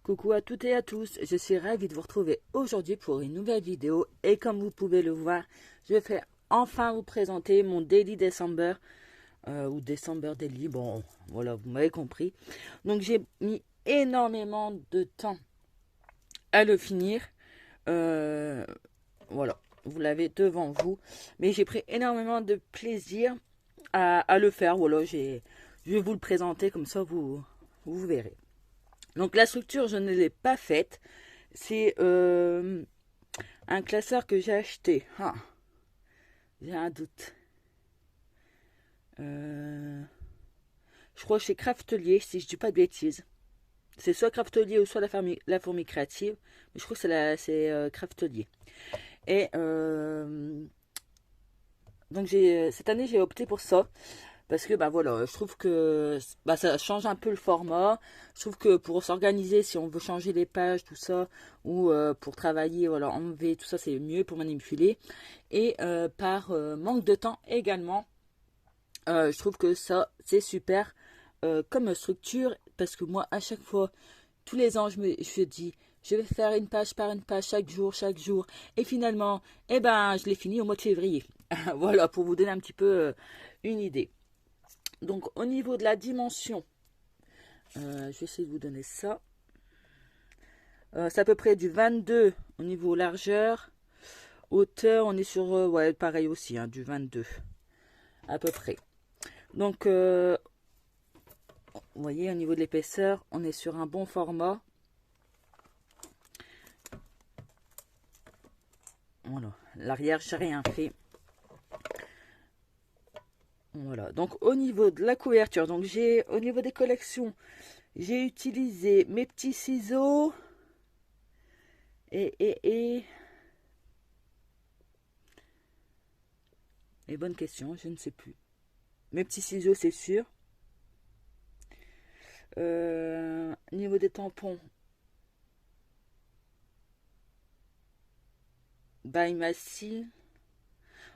Coucou à toutes et à tous, je suis ravie de vous retrouver aujourd'hui pour une nouvelle vidéo et comme vous pouvez le voir, je vais enfin vous présenter mon Daily December ou December Daily, bon voilà vous m'avez compris. Donc j'ai mis énormément de temps à le finir, voilà, vous l'avez devant vous, mais j'ai pris énormément de plaisir à le faire, voilà, je vais vous le présenter comme ça vous verrez. Donc la structure, je ne l'ai pas faite. C'est un classeur que j'ai acheté. Ah, j'ai un doute. Je crois que c'est Craftelier, si je ne dis pas de bêtises. C'est soit Craftelier ou soit la fourmi créative. Mais je crois que c'est Craftelier. Et donc cette année, j'ai opté pour ça. Parce que bah voilà, je trouve que bah, ça change un peu le format. Je trouve que pour s'organiser, si on veut changer les pages, tout ça, ou pour travailler, voilà, enlever, tout ça, c'est mieux pour manipuler. Et par manque de temps également, je trouve que ça, c'est super comme structure. Parce que moi, à chaque fois, tous les ans, je dis, je vais faire une page par une page chaque jour, chaque jour. Et finalement, eh ben, je l'ai fini au mois de février. Voilà, pour vous donner un petit peu une idée. Donc au niveau de la dimension, je vais essayer de vous donner ça. C'est à peu près du 22 au niveau largeur. Hauteur, on est sur, ouais, pareil aussi, hein, du 22 à peu près. Donc, vous voyez, au niveau de l'épaisseur, on est sur un bon format. Voilà, l'arrière, j'ai rien fait. Voilà, donc au niveau de la couverture, donc au niveau des collections, j'ai utilisé mes petits ciseaux et bonne question, je ne sais plus. Mes petits ciseaux, c'est sûr. Niveau des tampons, by Massy.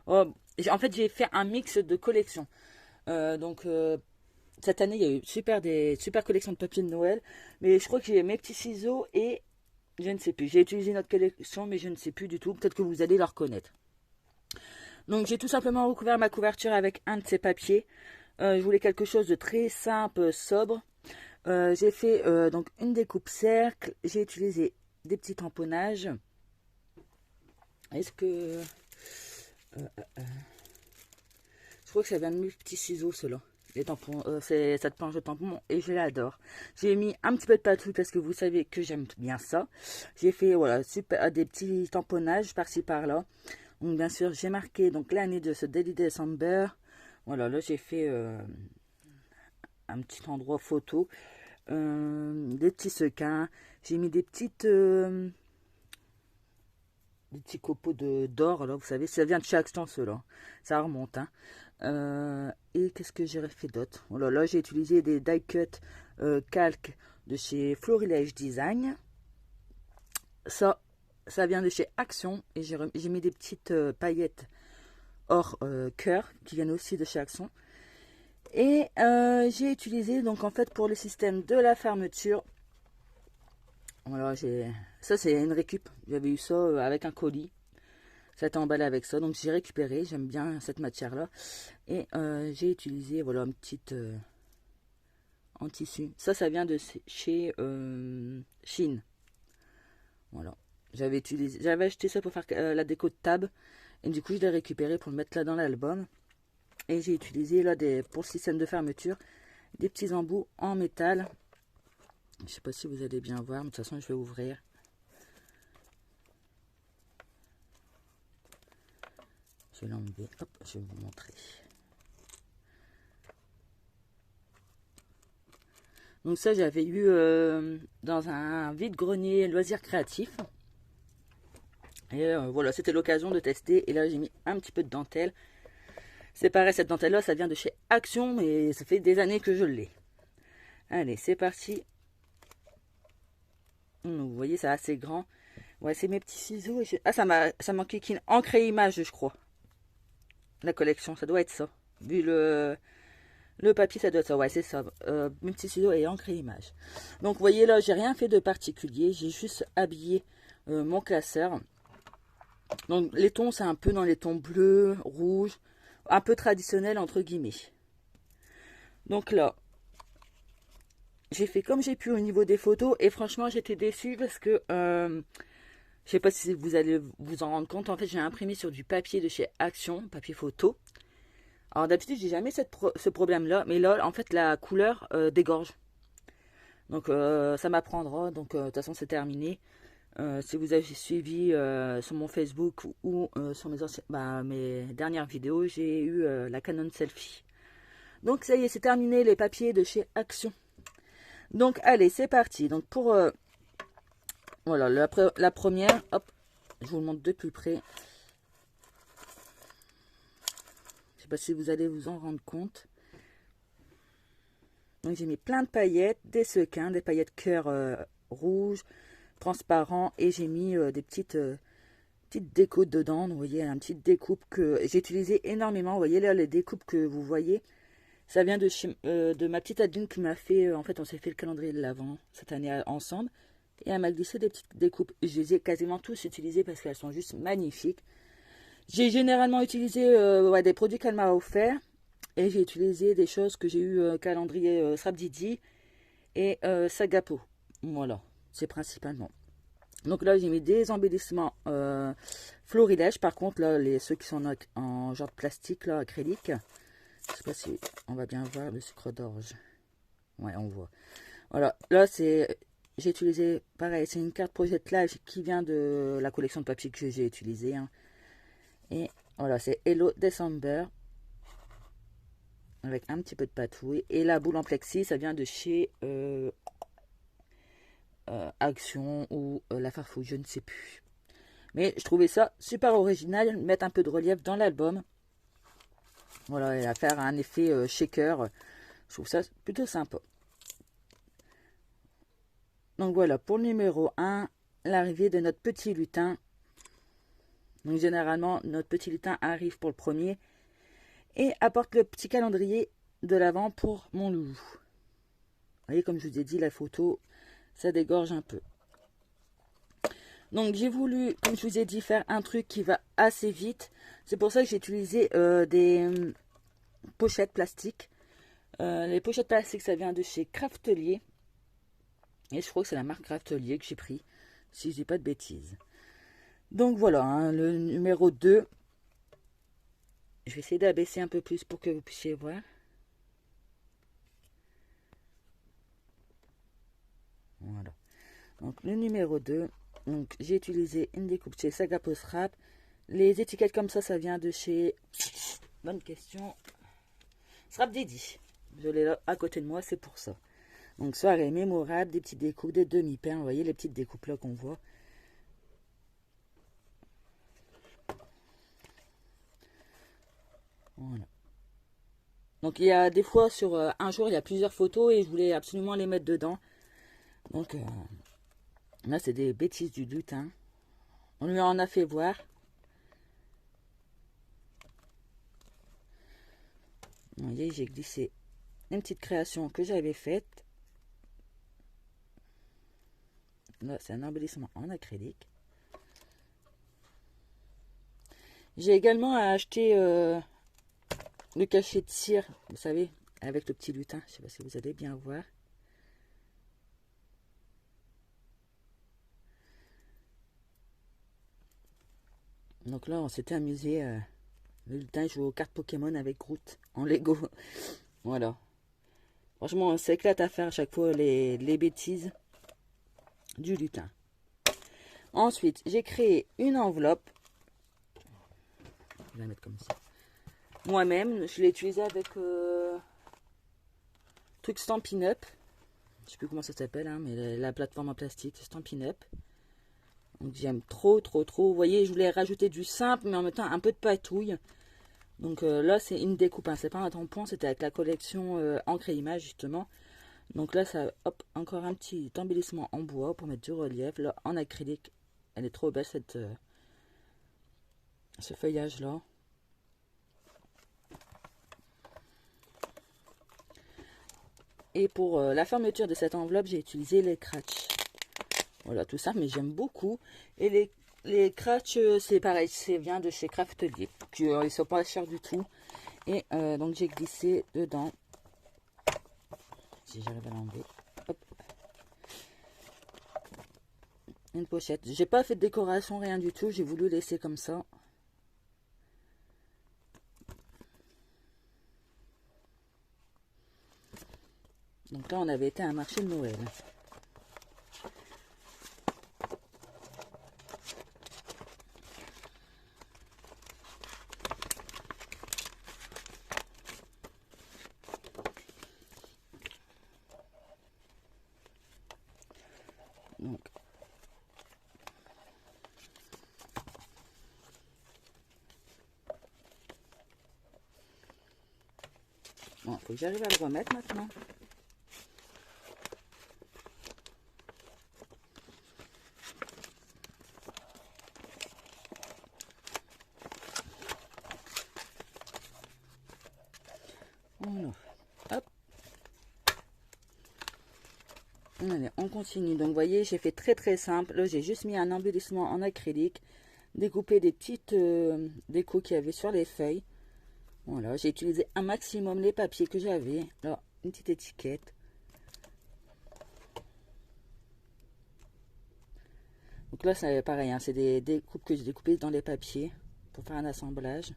Oh, en fait, j'ai fait un mix de collections. Donc, cette année, il y a eu des super collections de papier de Noël. Mais je crois que j'ai mes petits ciseaux et je ne sais plus. J'ai utilisé notre collection, mais je ne sais plus du tout. Peut-être que vous allez la reconnaître. Donc, j'ai tout simplement recouvert ma couverture avec un de ces papiers. Je voulais quelque chose de très simple, sobre. J'ai fait donc une découpe cercle. J'ai utilisé des petits tamponnages. Est-ce que... je crois que ça vient de mes petits ciseaux, ceux-là. Les tampons, c'est cette planche de tampons et je l'adore. J'ai mis un petit peu de patouille parce que vous savez que j'aime bien ça. J'ai fait voilà super des petits tamponnages par-ci par-là. Donc bien sûr j'ai marqué donc l'année de ce Daily December. Voilà, là j'ai fait un petit endroit photo, des petits sequins. J'ai mis des petits copeaux d'or là, vous savez, ça vient de chez Action ceux-là. Ça remonte, hein. Et qu'est-ce que j'ai fait d'autre? Voilà, là j'ai utilisé des die cut calques de chez Florilège Design. Ça vient de chez Action et j'ai mis des petites paillettes hors cœur qui viennent aussi de chez Action. Et j'ai utilisé donc en fait pour le système de la fermeture. Voilà, ça c'est une récup. J'avais eu ça avec un colis. Ça a été emballé avec ça, donc j'ai récupéré, j'aime bien cette matière là et j'ai utilisé voilà une petite en tissu, ça vient de chez Chine. Voilà, j'avais acheté ça pour faire la déco de table et du coup je l'ai récupéré pour le mettre là dans l'album et j'ai utilisé là pour le système de fermeture des petits embouts en métal. Je sais pas si vous allez bien voir, mais de toute façon je vais ouvrir. Je vais l'enlever. Hop, je vais vous montrer. Donc ça, j'avais eu dans un vide-grenier loisirs créatifs. Et voilà, c'était l'occasion de tester. Et là, j'ai mis un petit peu de dentelle. C'est pareil, cette dentelle-là, ça vient de chez Action, mais ça fait des années que je l'ai. Allez, c'est parti. Vous voyez, c'est assez grand. Ouais, c'est mes petits ciseaux. Ah, ça manquait encre et image, je crois. La collection, ça doit être ça. Vu le Le papier, ça doit être ça, ouais, c'est ça. Multi-ciseaux et encre et image. Donc, vous voyez là, j'ai rien fait de particulier. J'ai juste habillé mon classeur. Donc, les tons, c'est un peu dans les tons bleus, rouges, un peu traditionnel, entre guillemets. Donc là, j'ai fait comme j'ai pu au niveau des photos. Et franchement, j'étais déçue parce que... je sais pas si vous allez vous en rendre compte. En fait, j'ai imprimé sur du papier de chez Action, papier photo. Alors d'habitude, j'ai jamais ce problème-là, mais là, en fait, la couleur dégorge. Donc ça m'apprendra. Donc de toute façon, c'est terminé. Si vous avez suivi sur mon Facebook ou sur mes dernières vidéos, j'ai eu la Canon Selfie. Donc ça y est, c'est terminé les papiers de chez Action. Donc allez, c'est parti. Donc pour voilà la première, hop, je vous le montre de plus près. Je sais pas si vous allez vous en rendre compte. Donc j'ai mis plein de paillettes, des sequins, des paillettes cœur rouge, transparent, et j'ai mis des petites découpes dedans. Donc, vous voyez, une petite découpe que j'ai utilisé énormément. Vous voyez là les découpes que vous voyez, ça vient de ma petite Adeline qui m'a fait, en fait on s'est fait le calendrier de l'Avent cette année ensemble, et elle m'a glissé des petites découpes. Je les ai quasiment tous utilisées parce qu'elles sont juste magnifiques. J'ai généralement utilisé des produits qu'elle m'a offert. Et j'ai utilisé des choses que j'ai eu calendrier Srabdidi et Sagapo. Voilà, c'est principalement. Donc là, j'ai mis des embellissements florilèges. Par contre, là, ceux qui sont en genre de plastique, là, acrylique. Je sais pas si on va bien voir le sucre d'orge. Ouais, on voit. Voilà, là, j'ai utilisé, pareil, c'est une carte Projet Live qui vient de la collection de papier que j'ai utilisée. Hein. Et voilà, c'est Hello December. Avec un petit peu de patouille. Et la boule en plexi, ça vient de chez Action ou La Farfouille, je ne sais plus. Mais je trouvais ça super original, mettre un peu de relief dans l'album. Voilà, et à faire un effet shaker. Je trouve ça plutôt sympa. Donc voilà, pour le numéro 1, l'arrivée de notre petit lutin. Donc généralement, notre petit lutin arrive pour le premier. Et apporte le petit calendrier de l'Avent pour mon loulou. Vous voyez, comme je vous ai dit, la photo, ça dégorge un peu. Donc j'ai voulu, comme je vous ai dit, faire un truc qui va assez vite. C'est pour ça que j'ai utilisé des pochettes plastiques. Les pochettes plastiques, ça vient de chez Craftelier. Et je crois que c'est la marque Craftelier que j'ai pris, si je dis pas de bêtises. Donc voilà, hein, le numéro 2. Je vais essayer d'abaisser un peu plus pour que vous puissiez voir. Voilà. Donc le numéro 2. Donc j'ai utilisé une découpe chez Sagapo Scrap. Les étiquettes comme ça vient de chez... Bonne question. Srabdidi. Je l'ai là à côté de moi, c'est pour ça. Donc soirée mémorable, des petites découpes, des demi-pains. Vous voyez les petites découpes là qu'on voit. Voilà. Donc il y a des fois sur un jour, il y a plusieurs photos et je voulais absolument les mettre dedans. Donc là, c'est des bêtises du lutin. On lui en a fait voir. Vous voyez, j'ai glissé une petite création que j'avais faite. Là, c'est un embellissement en acrylique. J'ai également acheté le cachet de cire, vous savez, avec le petit lutin. Je ne sais pas si vous allez bien voir. Donc là, on s'était amusé. Le lutin joue aux cartes Pokémon avec Groot en Lego. Voilà. Franchement, on s'éclate à faire à chaque fois les bêtises du lutin. Ensuite, j'ai créé une enveloppe. Je vais la mettre comme ça. Moi-même, je l'ai utilisé avec truc Stampin' Up. Je ne sais plus comment ça s'appelle, hein, mais la plateforme en plastique, Stampin' Up. Donc j'aime trop. Vous voyez, je voulais rajouter du simple, mais en même temps un peu de patouille. Donc là, c'est une découpe, hein, c'est pas un tampon, c'était avec la collection encre et image, justement. Donc là, ça, hop, encore un petit embellissement en bois pour mettre du relief. Là, en acrylique, elle est trop belle, ce feuillage-là. Et pour la fermeture de cette enveloppe, j'ai utilisé les Cratch. Voilà, tout ça, mais j'aime beaucoup. Et les Cratch, c'est pareil, c'est vient de chez Craftelier. Ils sont pas chers du tout. Et donc j'ai glissé dedans. Si j'arrive à l'enlever. Hop. Une pochette. J'ai pas fait de décoration, rien du tout. J'ai voulu laisser comme ça. Donc là, on avait été à un marché de Noël. Donc, bon, faut que j'arrive à le remettre maintenant. Voilà. Hop. Allez, on continue. Donc, vous voyez, j'ai fait très simple. Là, j'ai juste mis un embellissement en acrylique, découpé des petites décos qu'il y avait sur les feuilles. Voilà, j'ai utilisé un maximum les papiers que j'avais. Là, une petite étiquette. Donc là, c'est pareil, hein, c'est des découpes que j'ai découpées dans les papiers pour faire un assemblage.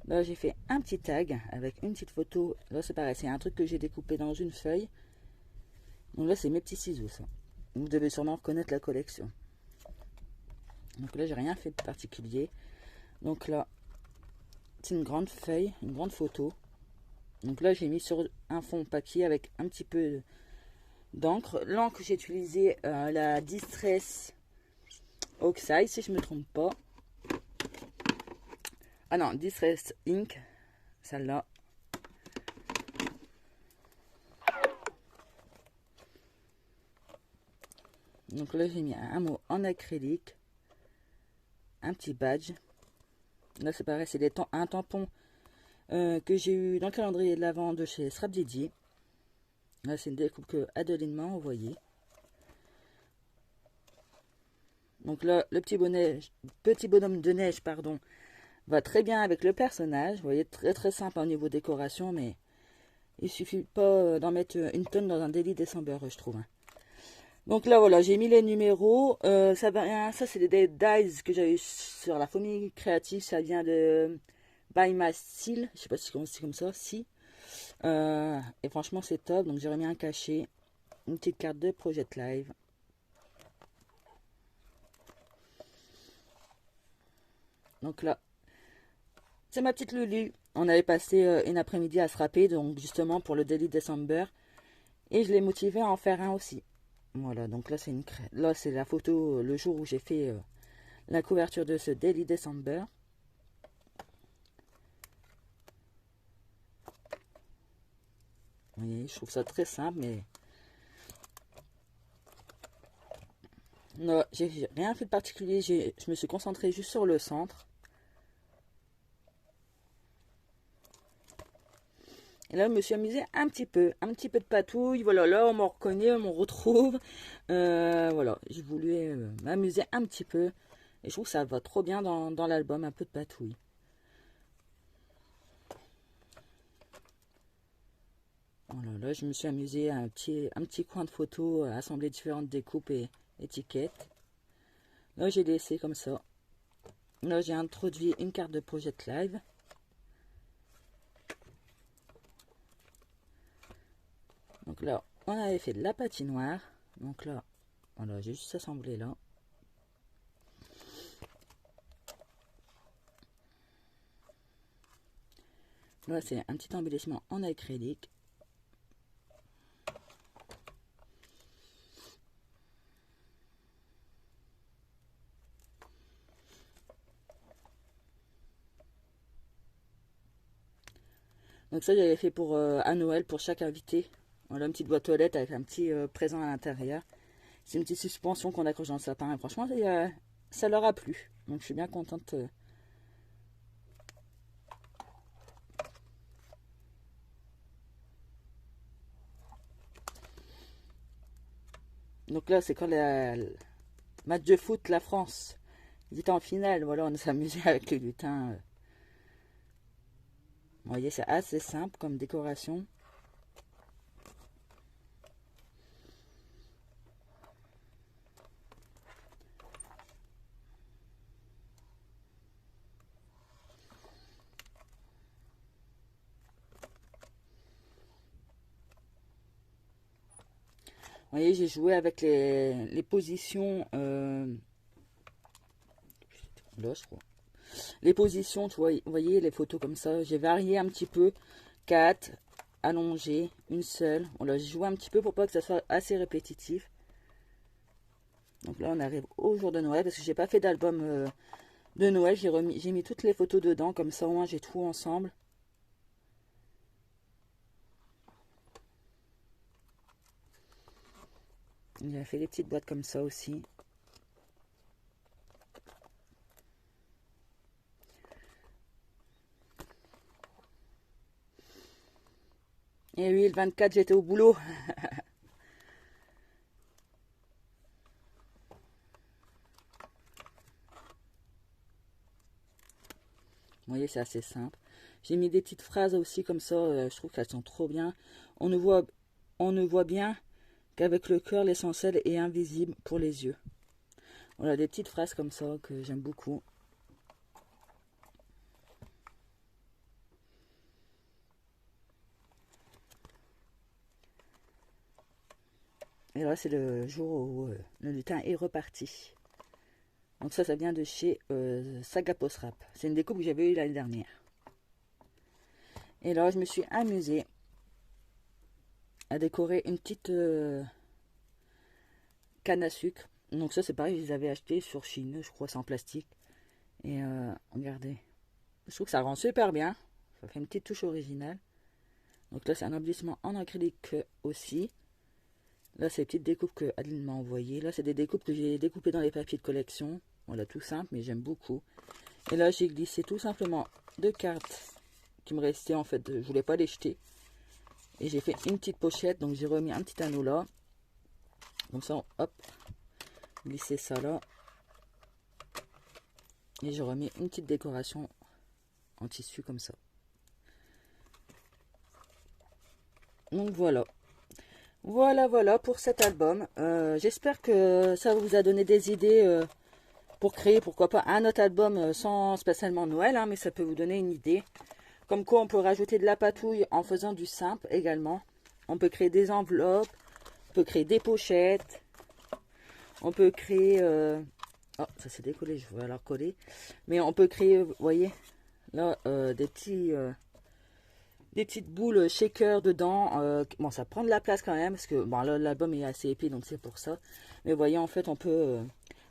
Là, j'ai fait un petit tag avec une petite photo. Là, c'est pareil, c'est un truc que j'ai découpé dans une feuille. Donc là, c'est mes petits ciseaux, ça. Vous devez sûrement reconnaître la collection. Donc là, j'ai rien fait de particulier. Donc là, c'est une grande feuille, une grande photo. Donc là, j'ai mis sur un fond papier avec un petit peu d'encre. L'encre, j'ai utilisé la Distress Oxide, si je ne me trompe pas. Ah non, Distress Ink, celle-là. Donc là, j'ai mis un mot en acrylique, un petit badge. Là, c'est pareil, c'est un tampon que j'ai eu dans le calendrier de l'Avent de chez Strap Didier. Là, c'est une découpe que Adeline m'a envoyée. Donc là, le petit bonhomme de neige, pardon, va très bien avec le personnage. Vous voyez, très simple au niveau décoration, mais il suffit pas d'en mettre une tonne dans un Daily December, je trouve. Donc là, voilà, j'ai mis les numéros. Ça c'est des dies que j'avais sur la famille créative. Ça vient de By My Style. Je sais pas si c'est comme ça. Si. Et franchement, c'est top. Donc j'ai remis un cachet. Une petite carte de Project Live. Donc là, c'est ma petite Lulu. On avait passé une après-midi à se râper, donc justement pour le Daily December. Et je l'ai motivé à en faire un aussi. Voilà, donc là c'est la photo le jour où j'ai fait la couverture de ce Daily December. Vous voyez, je trouve ça très simple, mais non, j'ai rien fait de particulier. Je me suis concentrée juste sur le centre. Et là, je me suis amusée un petit peu de patouille. Voilà, là, on m'en reconnaît, on m'en retrouve. Voilà, j'ai voulu m'amuser un petit peu. Et je trouve que ça va trop bien dans l'album, un peu de patouille. Voilà, là, je me suis amusée à un petit coin de photo, à assembler différentes découpes et étiquettes. Là, j'ai laissé comme ça. Là, j'ai introduit une carte de Project Live. Donc là, on avait fait de la patinoire. Donc là, voilà, j'ai juste assemblé là. Là, c'est un petit embellissement en acrylique. Donc ça, j'avais fait pour à Noël pour chaque invité. Voilà, une petite boîte aux lettres avec un petit présent à l'intérieur. C'est une petite suspension qu'on accroche dans le sapin. Et franchement, ça leur a plu. Donc je suis bien contente. Donc là, c'est quand le match de foot, la France, il était en finale. Voilà, on s'est amusé avec le lutin. Vous voyez, c'est assez simple comme décoration. Vous voyez, j'ai joué avec les positions. Là, je crois. Les positions, tu vois, vous voyez les photos comme ça. J'ai varié un petit peu. 4, allongé, une seule. Voilà, j'ai joué un petit peu pour pas que ça soit assez répétitif. Donc là, on arrive au jour de Noël parce que j'ai pas fait d'album de Noël. J'ai mis toutes les photos dedans. Comme ça, au moins, j'ai tout ensemble. J'ai fait des petites boîtes comme ça aussi. Et oui, le 24, j'étais au boulot. Vous voyez, c'est assez simple. J'ai mis des petites phrases aussi comme ça. Je trouve qu'elles sont trop bien. On ne voit bien qu'avec le cœur, l'essentiel est invisible pour les yeux. Voilà, des petites phrases comme ça que j'aime beaucoup. Et là, c'est le jour où le lutin est reparti. Donc ça vient de chez Sagapos Rap. C'est une découpe que j'avais eue l'année dernière. Et là, je me suis amusée à décorer une petite canne à sucre. Donc ça, c'est pareil, je les avais achetés sur Chine, je crois, c'est en plastique. Et regardez, je trouve que ça rend super bien. Ça fait une petite touche originale. Donc là, c'est un embellissement en acrylique aussi. Là, c'est les petites découpes que Adeline m'a envoyées. Là, c'est des découpes que j'ai découpées dans les papiers de collection. Voilà, tout simple, mais j'aime beaucoup. Et là, j'ai glissé tout simplement 2 cartes qui me restaient, en fait. Je voulais pas les jeter. Et j'ai fait une petite pochette, donc j'ai remis un petit anneau là. Comme ça, hop, glisser ça là. Et je remets une petite décoration en tissu comme ça. Donc voilà. Voilà pour cet album. J'espère que ça vous a donné des idées pour créer, pourquoi pas, un autre album sans spécialement Noël, hein, mais ça peut vous donner une idée. Comme quoi, on peut rajouter de la patouille en faisant du simple également. On peut créer des enveloppes, on peut créer des pochettes, on peut créer... Oh, ça s'est décollé, je vais alors coller. Mais on peut créer, vous voyez, là, des petites boules shaker dedans. Bon, ça prend de la place quand même, parce que bon, l'album est assez épais, donc c'est pour ça. Mais vous voyez, en fait, on peut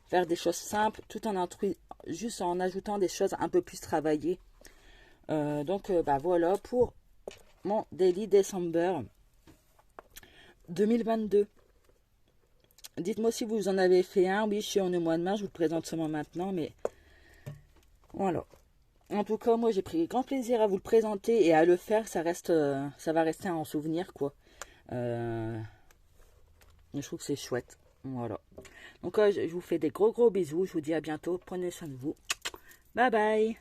faire des choses simples, tout en juste en ajoutant des choses un peu plus travaillées. Donc, bah voilà pour mon Daily December 2022. Dites-moi si vous en avez fait un. Oui, je suis en au mois de mars, je vous le présente seulement maintenant, mais voilà. En tout cas, moi, j'ai pris grand plaisir à vous le présenter et à le faire. Ça va rester en souvenir, quoi. Je trouve que c'est chouette. Voilà. Donc, je vous fais des gros bisous. Je vous dis à bientôt. Prenez soin de vous. Bye bye.